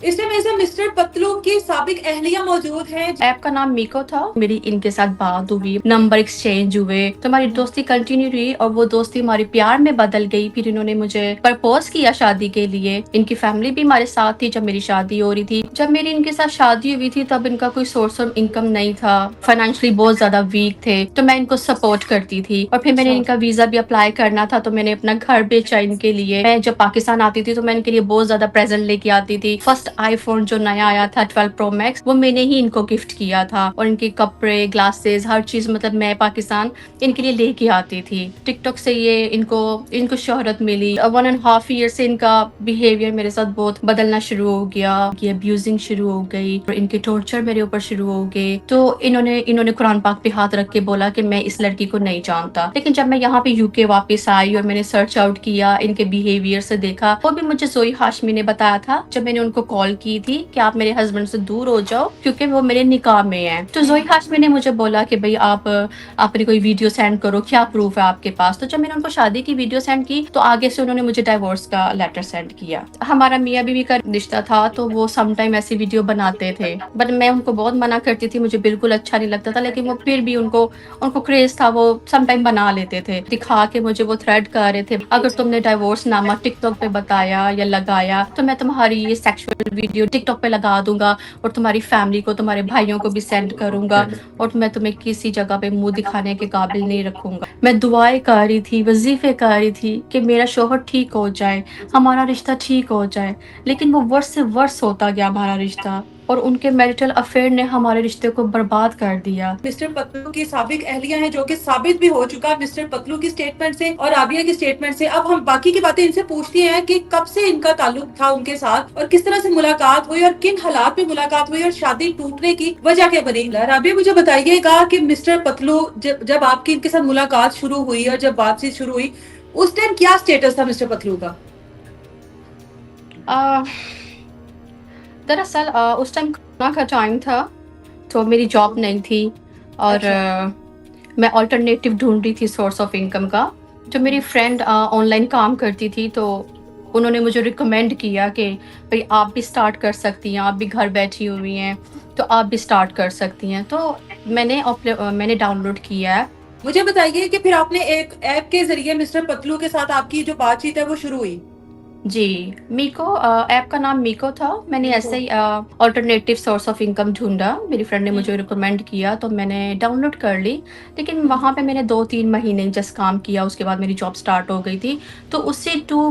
اس time ایسا mister پتلو کی سابق اہلیہ موجود ہیں. ایپ کا نام میکو تھا. میری ان کے ساتھ بات ہوئی, نمبر ایکسچینج ہوئے, تو ہماری دوستی کنٹینیو رہی اور وہ دوستی ہماری پیار میں بدل گئی. پھر انہوں نے مجھے پرپوز کیا شادی کے لیے. ان کی فیملی بھی ہمارے ساتھ تھی جب میری شادی ہو رہی تھی. جب میری ان کے ساتھ شادی ہوئی تھی تب ان کا کوئی سورس آف انکم نہیں تھا, فائنینشلی بہت زیادہ ویک تھے, تو میں ان کو سپورٹ کرتی تھی. اور پھر میں نے ان کا ویزا بھی اپلائی کرنا تھا, تو میں نے اپنا گھر بیچا ان کے لیے. میں جب پاکستان آتی تھی تو میں ان کے لیے بہت زیادہ پریزنٹ لے کے آتی تھی. فرسٹ آئی فون جو نیا آیا تھا 12 پرو میکس, وہ میں نے ہی ان کو گفٹ کیا تھا. اور ان کے کپڑے, گلاسز, ہر چیز مطلب میں پاکستان ان کے لیے لے کے آتی تھی. ٹک ٹاک سے یہ ان کو شہرت ملی. 1.5 ایئر سے ان کا بیہیویئر میرے ساتھ بہت بدلنا شروع ہو گیا. یہ ابیوزنگ شروع ہو گئی اور ان کے ٹارچر میرے اوپر شروع ہو گئے. تو انہوں نے قرآن پاک پہ ہاتھ رکھ کے بولا کہ میں اس لڑکی کو نہیں جانتا. لیکن جب میں یہاں پہ یو کے واپس آئی اور میں نے سرچ آؤٹ کیا, ان کے بیہیویئر سے دیکھا, وہ بھی مجھے زوئی ہاشمی نے بتایا تھا جب میں نے ان کو کال کی تھی کہ آپ میرے ہسبینڈ سے دور ہو جاؤ کیونکہ وہ میرے نکاح میں ہیں. تو زوئی ہاشمی نے مجھے بولا کہ بھئی آپ اپنی کوئی ویڈیو سینڈ کرو, کیا پروف ہے آپ کے پاس. تو جب میں نے ان کو شادی کی ویڈیو سینڈ کی تو آگے سے انہوں نے مجھے ڈائیورس کا لیٹر سینڈ کیا. ہمارا میاں بیوی کا رشتہ تھا تو وہ سم ٹائم ایسی ویڈیو بناتے تھے, بٹ میں ان کو بہت منع کرتی تھی, مجھے بالکل اچھا نہیں لگتا تھا. لیکن وہ پھر بھی ان کو کریز تھا, وہ سم ٹائم بنا لیتے تھے, دکھا کے مجھے وہ تھریٹ کر رہے تھے, اگر تم نے ڈائیورس نامہ ٹک ٹاک پہ بتایا یا لگایا تو میں تمہاری یہ سیکشول ویڈیو ٹک ٹاک پہ لگا دوں گا اور تمہاری فیملی کو, تمہارے بھائیوں کو بھی سینڈ کروں گا, اور میں تمہیں کسی جگہ پہ منہ دکھانے کے قابل نہیں رکھوں گا. میں دعائیں کر رہی تھی, وظیفے کر رہی تھی کہ میرا شوہر ٹھیک ہو جائے, ہمارا رشتہ ٹھیک ہو جائے. لیکن وہ ورس سے ورس ہوتا گیا ہمارا رشتہ, اور ان کے میریٹل افیئر نے ہمارے رشتے کو برباد کر دیا. مسٹر پتلو کی سابق اہلیہ ہیں جو کہ ثابت بھی ہو چکا مسٹر پتلو کی سٹیٹمنٹ سے اور رابعہ کی سٹیٹمنٹ سے. اب ہم باقی کی باتیں ان سے پوچھتی ہیں کہ کب سے ان کا تعلق تھا ان کے ساتھ اور کس طرح سے ملاقات ہوئی اور کن حالات میں ملاقات ہوئی اور شادی ٹوٹنے کی وجہ کیا بنی. رابعہ مجھے بتائیے گا کہ مسٹر پتلو جب آپ کی ان کے ساتھ ملاقات شروع ہوئی اور جب بات چیت شروع ہوئی اس ٹائم کیا سٹیٹس تھا مسٹر پتلو کا؟ دراصل اس ٹائم کورونا کا ٹائم تھا تو میری جاب نہیں تھی اور میں آلٹرنیٹو ڈھونڈ رہی تھی سورس آف انکم کا. جو میری فرینڈ آن لائن کام کرتی تھی تو انہوں نے مجھے ریکمینڈ کیا کہ بھئی آپ بھی سٹارٹ کر سکتی ہیں, آپ بھی گھر بیٹھی ہوئی ہیں تو آپ بھی سٹارٹ کر سکتی ہیں. تو میں نے ڈاؤن لوڈ کیا ہے. مجھے بتائیے کہ پھر آپ نے ایک ایپ کے ذریعے مسٹر پتلو کے ساتھ آپ کی جو بات چیت ہے وہ شروع ہوئی. جی, میکو ایپ کا نام میکو تھا. میں نے ایسے ہی آلٹرنیٹیو سورس آف انکم ڈھونڈا, میری فرینڈ نے مجھے ریکمینڈ کیا تو میں نے ڈاؤن لوڈ کر لی. لیکن وہاں پہ میں نے 2-3 مہینے جسٹ کام کیا, اس کے بعد میری جاب سٹارٹ ہو گئی تھی. تو اس سے 2-3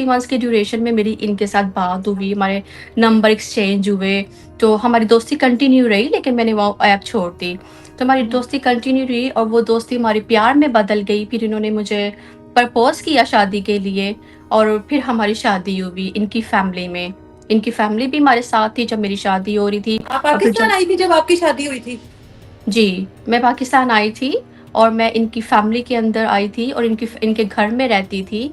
منتھس کے ڈیوریشن میں میری ان کے ساتھ بات ہوئی, ہمارے نمبر ایکسچینج ہوئے, تو ہماری دوستی کنٹینیو رہی. لیکن میں نے وہ ایپ چھوڑ دی. تو ہماری دوستی کنٹینیو رہی اور وہ دوستی ہماری پیار میں بدل گئی. پھر انہوں نے مجھے پرپوز کیا شادی کے لیے اور پھر ہماری شادی ہوئی ان کی فیملی میں. ان کی فیملی بھی ہمارے ساتھ تھی جب میری شادی ہو رہی تھی. آپ پاکستان آئی تھی جب آپ کی شادی ہوئی تھی؟ جی, میں پاکستان آئی تھی اور میں ان کی فیملی کے اندر آئی تھی اور ان کے گھر میں رہتی تھی.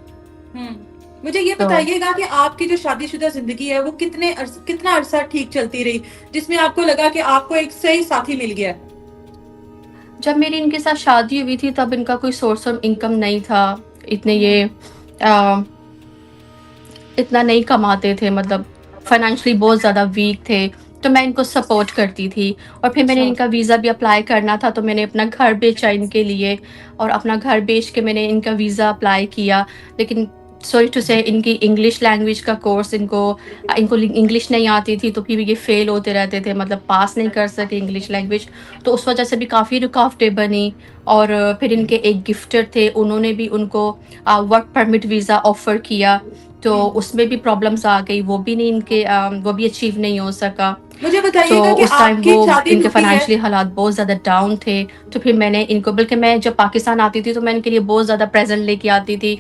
مجھے یہ بتائیے گا کہ آپ کی جو شادی شدہ زندگی ہے وہ کتنا عرصہ ٹھیک چلتی رہی جس میں آپ کو لگا کہ آپ کو ایک صحیح ساتھی مل گیا؟ جب میری ان کے ساتھ شادی ہوئی تھی تب ان کا کوئی سورس آف انکم نہیں تھا, اتنا نہیں کماتے تھے, مطلب فائنینشلی بہت زیادہ ویک تھے. تو میں ان کو سپورٹ کرتی تھی اور پھر میں نے ان کا ویزا بھی اپلائی کرنا تھا تو میں نے اپنا گھر بیچا ان کے لیے اور اپنا گھر بیچ کے میں نے ان کا ویزا اپلائی کیا. لیکن سوری ٹو سے ان کی انگلش لینگویج کا کورس ان کو انگلش نہیں آتی تھی تو پھر یہ فیل ہوتے رہتے تھے, مطلب پاس نہیں کر سکے انگلش لینگویج. تو اس وجہ سے بھی کافی رکاوٹیں بنی. اور پھر ان کے ایک گفٹر تھے, انہوں نے بھی ان کو ورک پرمٹ ویزا آفر کیا تو اس میں بھی پرابلمس آ گئی, وہ بھی اچیو نہیں ہو سکا. مجھے بتائیے تو گا کہ اس ٹائم آپ کی وہ شادی ان کے ٹوٹی ہے. فائنینشلی حالات بہت زیادہ ڈاؤن تھے. تو پھر میں نے ان کو, بلکہ میں جب پاکستان آتی تھی تو میں ان کے لیے بہت زیادہ پریزنٹ لے کے آتی تھی.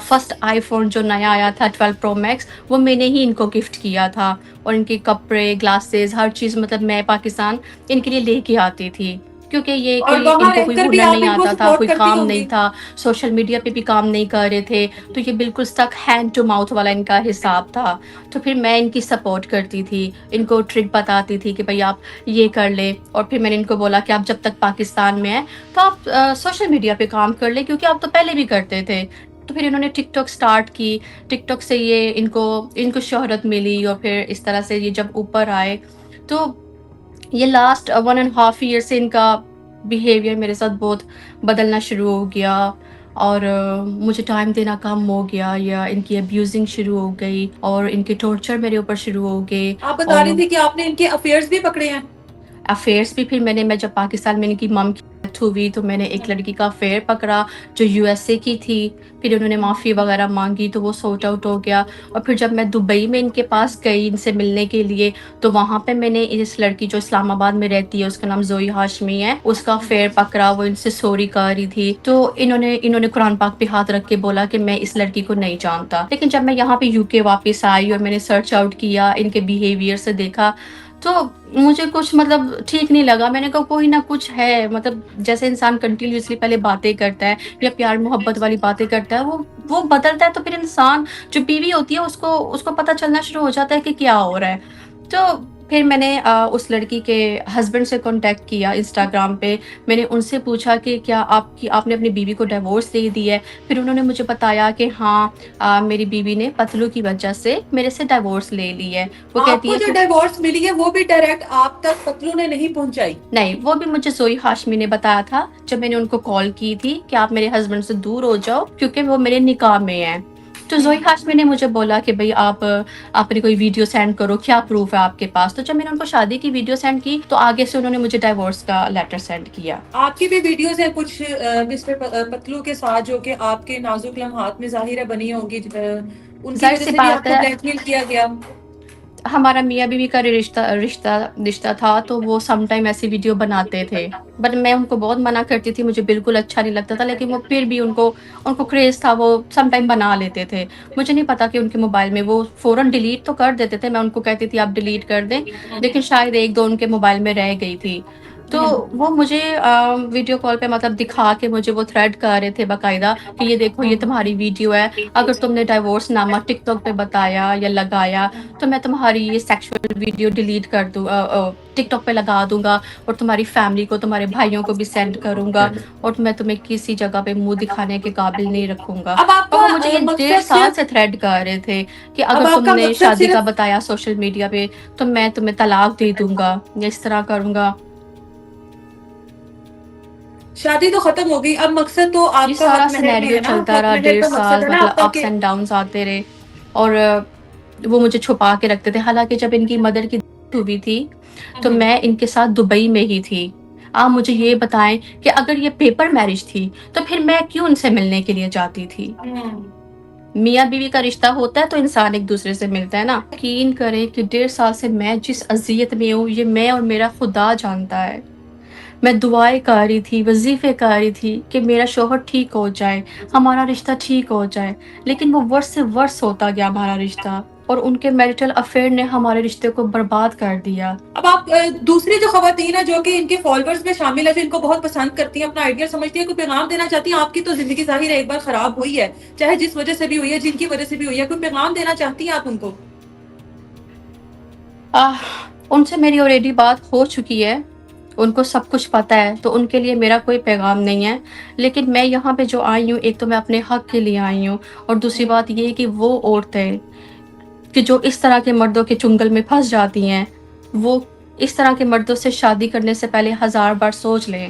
فرسٹ آئی فون جو نیا آیا تھا 12 پرو میکس, وہ میں نے ہی ان کو گفٹ کیا تھا. اور ان کے کپڑے, گلاسز, ہر چیز مطلب میں پاکستان ان کے لیے لے کے آتی تھی. کیونکہ یہ اور کوئی ان وہاں کو رہ کوئی کر بھی ہنر آپ نہیں ان کو آتا تھا, سپورٹ کوئی کرتی کام ہوں نہیں گی. تھا, سوشل میڈیا پہ بھی کام نہیں کر رہے تھے. تو یہ بالکل سٹک ہینڈ ٹو ماؤتھ والا ان کا حساب تھا. تو پھر میں ان کی سپورٹ کرتی تھی, ان کو ٹرک بتاتی تھی کہ بھئی آپ یہ کر لیں. اور پھر میں نے ان کو بولا کہ آپ جب تک پاکستان میں ہیں تو آپ سوشل میڈیا پہ کام کر لیں, کیونکہ آپ تو پہلے بھی کرتے تھے. تو پھر انہوں نے ٹک ٹاک اسٹارٹ کی. ٹک ٹاک سے یہ ان کو شہرت ملی اور پھر اس طرح سے یہ جب اوپر آئے تو یہ لاسٹ 1.5 ایئر سے ان کا بیہیویئر میرے ساتھ بہت بدلنا شروع ہو گیا اور مجھے ٹائم دینا کم ہو گیا یا ان کی ابیوزنگ شروع ہو گئی اور ان کے ٹارچر میرے اوپر شروع ہو گئے. آپ بتا رہی تھی کہ آپ نے ان کے افیئرز بھی پکڑے ہیں. افیئرس بھی پھر میں جب پاکستان میں ان کی مم کی ڈیتھ ہوئی تو میں نے ایک لڑکی کا افیئر پکڑا جو USA کی تھی. پھر انہوں نے معافی وغیرہ مانگی تو وہ سارٹ آؤٹ ہو گیا. اور پھر جب میں دبئی میں ان کے پاس گئی ان سے ملنے کے لیے تو وہاں پہ میں نے اس لڑکی جو اسلام آباد میں رہتی ہے اس کا نام زوئی ہاشمی ہے اس کا افیئر پکڑا. وہ ان سے سوری کر رہی تھی تو انہوں نے قرآن پاک پہ ہاتھ رکھ کے بولا کہ میں اس لڑکی کو نہیں جانتا. لیکن جب میں یہاں پہ UK واپس آئی اور میں نے سرچ آؤٹ کیا ان کے بیہیویئر سے دیکھا تو مجھے کچھ مطلب ٹھیک نہیں لگا. میں نے کہا کوئی نہ کچھ ہے, مطلب جیسے انسان کنٹینیوسلی پہلے باتیں کرتا ہے یا پیار محبت والی باتیں کرتا ہے وہ بدلتا ہے تو پھر انسان جو بیوی ہوتی ہے اس کو پتہ چلنا شروع ہو جاتا ہے کہ کیا ہو رہا ہے. تو پھر میں نے اس لڑکی کے ہسبینڈ سے کانٹیکٹ کیا انسٹاگرام پہ. میں نے ان سے پوچھا کہ کیا آپ نے اپنی بیوی کو ڈیورس دے دی ہے. پھر انہوں نے مجھے بتایا کہ ہاں میری بیوی نے پتلو کی وجہ سے میرے سے ڈیورس لے لی ہے. وہ آپ کہتی کو ہے جو کہ ڈیورس ملی ہے وہ بھی ڈائریکٹ آپ تک پتلو نے نہیں پہنچائی. نہیں, وہ بھی مجھے زوئی ہاشمی نے بتایا تھا جب میں نے ان کو کال کی تھی کہ آپ میرے ہسبینڈ سے دور ہو جاؤ کیونکہ وہ میرے نکاح میں ہیں. تو زوئی ہاشمی نے مجھے بولا کہ بھئی آپ نے کوئی ویڈیو سینڈ کرو, کیا پروف ہے آپ کے پاس. تو جب میں نے ان کو شادی کی ویڈیو سینڈ کی تو آگے سے انہوں نے مجھے ڈیورس کا لیٹر سینڈ کیا. آپ کی بھی ویڈیوز ہیں کچھ مسٹر پتلو کے ساتھ جو کہ آپ کے نازک لمحات میں ظاہر ہے بنی ہوں گی, ان کی ظاہر وجہ سی سے بھی آپ بات کو ہے بلیک میل کیا گیا. ہمارا میاں بیوی کا رشتہ تھا تو وہ سم ٹائم ایسی ویڈیو بناتے تھے بٹ میں ان کو بہت منع کرتی تھی, مجھے بالکل اچھا نہیں لگتا تھا. لیکن وہ پھر بھی ان کو کریز تھا, وہ سم ٹائم بنا لیتے تھے. مجھے نہیں پتا کہ ان کے موبائل میں وہ فوراً ڈیلیٹ تو کر دیتے تھے. میں ان کو کہتی تھی آپ ڈیلیٹ کر دیں لیکن شاید 1-2 ان کے موبائل میں رہ گئی تھی. تو وہ مجھے ویڈیو کال پہ مطلب دکھا کے مجھے وہ تھریٹ کر رہے تھے باقاعدہ کہ یہ دیکھو یہ تمہاری ویڈیو ہے, اگر تم نے ڈائیورس نامہ ٹک ٹاک پہ بتایا یا لگایا تو میں تمہاری یہ سیکشول ویڈیو ڈیلیٹ کر دوں, ٹک ٹاک پہ لگا دوں گا اور تمہاری فیملی کو تمہارے بھائیوں کو بھی سینڈ کروں گا اور میں تمہیں کسی جگہ پہ منہ دکھانے کے قابل نہیں رکھوں گا. اب آپ اور کا وہ مجھے یہ 1.5 مقصد سال صرف سے تھریٹ کر رہے تھے کہ اب اگر آپ تم کا نے مقصد شادی کا صرف بتایا سوشل میڈیا پہ تو میں تمہیں طلاق دے دوں گا یا اس طرح کروں گا. شادی تو ختم ہو گئی, اب مقصد تو یہ آپ کا سارا حق مہر میں سینیریو ہے نا, چلتا حق رہا مہر 1.5 کا مقصد سال, ہے نا مطلب آپ کا اپس اینڈ ڈاؤنس آتے رہے اور وہ مجھے چھپا کے رکھتے تھے. حالانکہ جب ان کی مدر کی ڈیتھ ہوئی تھی تو میں ان کے ساتھ دبئی میں ہی تھی. آپ مجھے یہ بتائیں کہ اگر یہ پیپر میرج تھی تو پھر میں کیوں ان سے ملنے کے لیے جاتی تھی. میاں بیوی کا رشتہ ہوتا ہے تو انسان ایک دوسرے سے ملتا ہے نا. یقین کریں کہ 1.5 سال سے میں جس اذیت میں ہوں یہ میں اور میرا خدا جانتا ہے. میں دعائیں کر رہی تھی, وظیفے کر رہی تھی کہ میرا شوہر ٹھیک ہو جائے, ہمارا رشتہ ٹھیک ہو جائے, لیکن وہ ورس سے ورس ہوتا گیا ہمارا رشتہ اور ان کے میرٹل افیئر نے ہمارے رشتے کو برباد کر دیا. اب آپ دوسری جو خواتین ہیں جو کہ ان کے فالوورز میں شامل ہیں, جو ان کو بہت پسند کرتی ہیں, اپنا آئیڈیا سمجھتی ہیں, کوئی پیغام دینا چاہتی ہیں. آپ کی تو زندگی ظاہر ہے ایک بار خراب ہوئی ہے, چاہے جس وجہ سے بھی ہوئی ہے, جن کی وجہ سے بھی ہوئی ہے, کوئی پیغام دینا چاہتی ہیں آپ ان کو؟ ان سے میری آلریڈی بات ہو چکی ہے, ان کو سب کچھ پتہ ہے, تو ان کے لیے میرا کوئی پیغام نہیں ہے. لیکن میں یہاں پہ جو آئی ہوں, ایک تو میں اپنے حق کے لیے آئی ہوں اور دوسری بات یہ کہ وہ عورتیں کہ جو اس طرح کے مردوں کے چنگل میں پھنس جاتی ہیں وہ اس طرح کے مردوں سے شادی کرنے سے پہلے 1000 بار سوچ لیں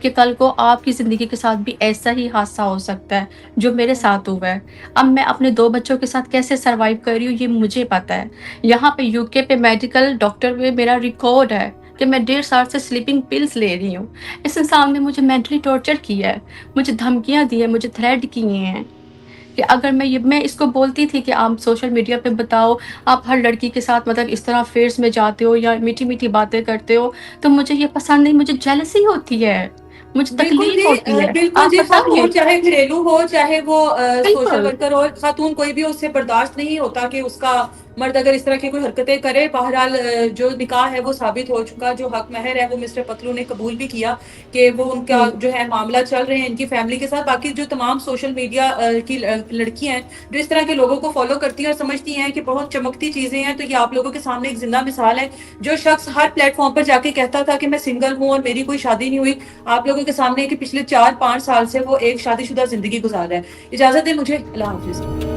کہ کل کو آپ کی زندگی کے ساتھ بھی ایسا ہی حادثہ ہو سکتا ہے جو میرے ساتھ ہوا ہے. اب میں اپنے 2 بچوں کے ساتھ کیسے سروائیو کر رہی ہوں یہ مجھے پتا ہے. یہاں پہ UK پہ میڈیکل ڈاکٹر میں میرا ریکارڈ ہے کہ میں 1.5 سال سے سلیپنگ پلز لے رہی ہوں. اس انسان نے مجھے مینٹلی ٹارچر کیا ہے, مجھے دھمکیاں دی ہیں, مجھے تھریٹ کیے ہیں کہ اگر میں اس کو بولتی تھی کہ آپ سوشل میڈیا پہ بتاؤ آپ ہر لڑکی کے ساتھ مطلب اس طرح افیئرس میں جاتے ہو یا میٹھی میٹھی باتیں کرتے ہو تو مجھے یہ پسند نہیں, مجھے جیلسی ہوتی ہے, مجھے بالکل تکلیف جی, ہوتی ہے. بالکل آپ جی, بتائیے. خاتون چاہے گھریلو ہو چاہے وہ سوشل بالکل ورکر ہو, خاتون کوئی بھی اس سے برداشت نہیں ہوتا کہ اس کا مرد اگر اس طرح کی کوئی حرکتیں کرے، بہرحال جو نکاح ہے وہ ثابت ہو چکا، جو حق مہر ہے وہ مسٹر پتلو نے قبول بھی کیا کہ وہ ان کا جو ہے معاملہ چل رہے ہیں ان کی فیملی کے ساتھ. باقی جو تمام سوشل میڈیا کی لڑکیاں ہیں جو اس طرح کے لوگوں کو فالو کرتی ہیں اور سمجھتی ہیں کہ بہت چمکتی چیزیں ہیں، تو یہ آپ لوگوں کے سامنے ایک زندہ مثال ہے. جو شخص ہر پلیٹ فارم پر جا کے کہتا تھا کہ میں سنگل ہوں اور میری کوئی شادی نہیں ہوئی، آپ لوگوں کے سامنے کہ پچھلے 4-5 سال سے وہ ایک شادی شدہ زندگی گزار رہا ہے. اجازت دیں مجھے، اللہ حافظ.